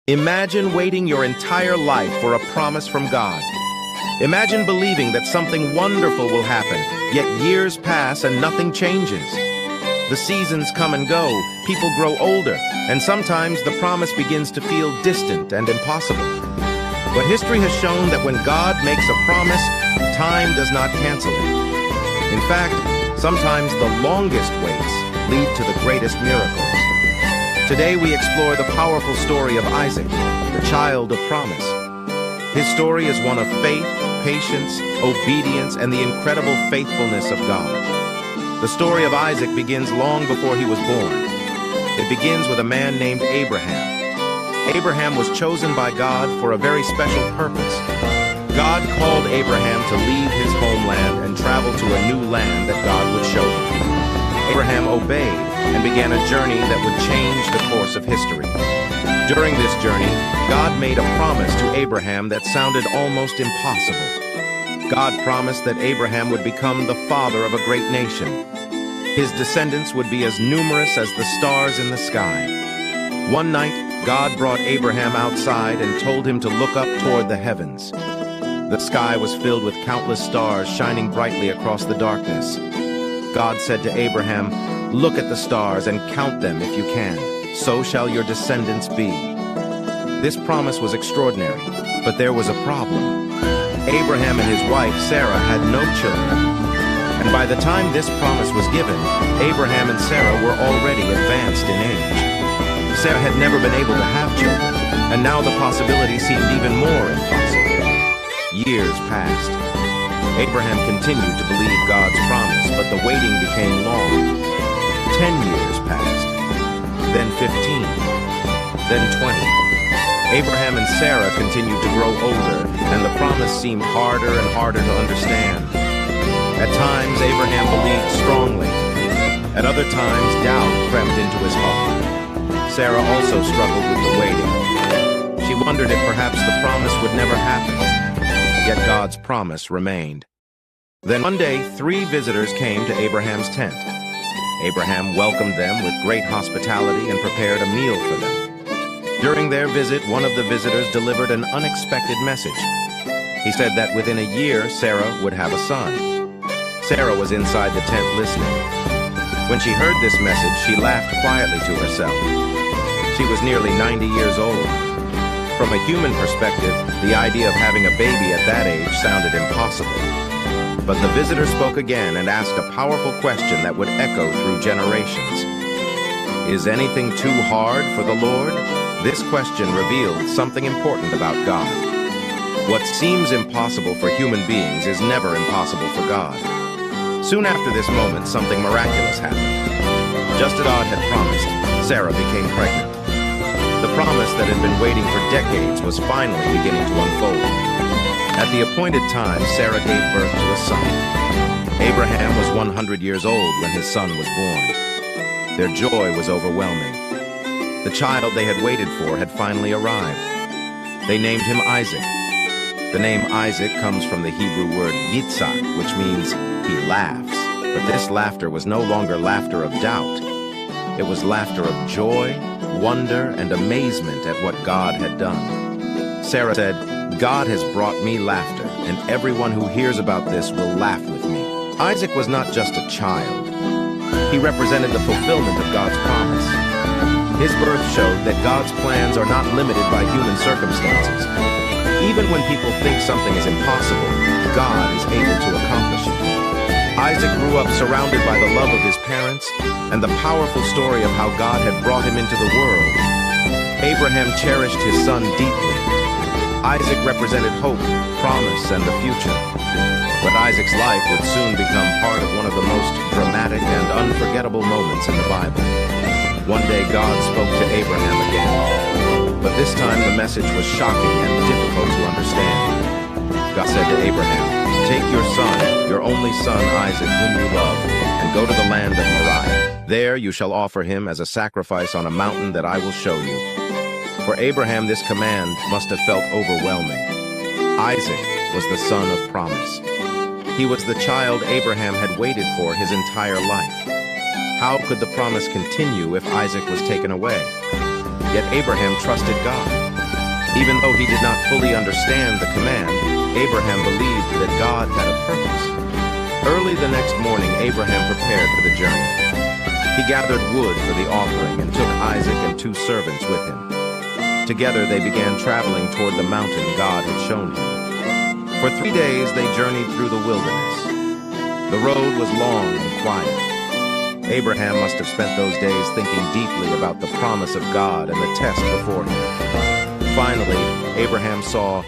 Imagine waiting your entire life for a promise from God. Imagine believing that something wonderful will happen, yet years pass and nothing changes. The seasons come and go, people grow older, and sometimes the promise begins to feel distant and impossible. But history has shown that when God makes a promise, time does not cancel it. In fact, sometimes the longest waits lead to the greatest miracles. Today we explore the powerful story of Isaac, the child of promise. His story is one of faith, patience, obedience, and the incredible faithfulness of God. The story of Isaac begins long before he was born. It begins with a man named Abraham. Abraham was chosen by God for a very special purpose. God called Abraham to leave his homeland and travel to a new land that God would show him. Abraham obeyed and began a journey that would change the course of history. During this journey, God made a promise to Abraham that sounded almost impossible. God promised that Abraham would become the father of a great nation. His descendants would be as numerous as the stars in the sky. One night, God brought Abraham outside and told him to look up toward the heavens. The sky was filled with countless stars shining brightly across the darkness. God said to Abraham, "Look at the stars and count them if you can. So shall your descendants be." This promise was extraordinary, but there was a problem. Abraham and his wife Sarah had no children. And by the time this promise was given, Abraham and Sarah were already advanced in age. Sarah had never been able to have children, and now the possibility seemed even more impossible. Years passed. Abraham continued to believe God's promise, but the waiting became long. 10 years passed, then 15, then 20. Abraham and Sarah continued to grow older, and the promise seemed harder and harder to understand. At times, Abraham believed strongly. At other times, doubt crept into his heart. Sarah also struggled with the waiting. She wondered if perhaps the promise would never happen. Yet God's promise remained. Then one day, 3 visitors came to Abraham's tent. Abraham welcomed them with great hospitality and prepared a meal for them. During their visit, one of the visitors delivered an unexpected message. He said that within a year, Sarah would have a son. Sarah was inside the tent listening. When she heard this message, she laughed quietly to herself. She was nearly 90 years old. From a human perspective, the idea of having a baby at that age sounded impossible. But the visitor spoke again and asked a powerful question that would echo through generations. Is anything too hard for the Lord? This question revealed something important about God. What seems impossible for human beings is never impossible for God. Soon after this moment, something miraculous happened. Just as God had promised, Sarah became pregnant. The promise that had been waiting for decades was finally beginning to unfold. At the appointed time, Sarah gave birth to a son. Abraham was 100 years old when his son was born. Their joy was overwhelming. The child they had waited for had finally arrived. They named him Isaac. The name Isaac comes from the Hebrew word yitzhak, which means he laughs. But this laughter was no longer laughter of doubt. It was laughter of joy, wonder, and amazement at what God had done. Sarah said, "God has brought me laughter, and everyone who hears about this will laugh with me." Isaac was not just a child. He represented the fulfillment of God's promise. His birth showed that God's plans are not limited by human circumstances. Even when people think something is impossible, God is able to accomplish it. Isaac grew up surrounded by the love of his parents and the powerful story of how God had brought him into the world. Abraham cherished his son deeply. Isaac represented hope, promise, and the future. But Isaac's life would soon become part of one of the most dramatic and unforgettable moments in the Bible. One day God spoke to Abraham again. But this time the message was shocking and difficult to understand. God said to Abraham, "Take your son, your only son Isaac, whom you love, and go to the land of Moriah. There you shall offer him as a sacrifice on a mountain that I will show you." For Abraham, this command must have felt overwhelming. Isaac was the son of promise. He was the child Abraham had waited for his entire life. How could the promise continue if Isaac was taken away? Yet Abraham trusted God. Even though he did not fully understand the command, Abraham believed that God had a purpose. Early the next morning, Abraham prepared for the journey. He gathered wood for the offering and took Isaac and 2 servants with him. Together they began traveling toward the mountain God had shown him. For 3 days they journeyed through the wilderness. The road was long and quiet. Abraham must have spent those days thinking deeply about the promise of God and the test before him. Finally, Abraham saw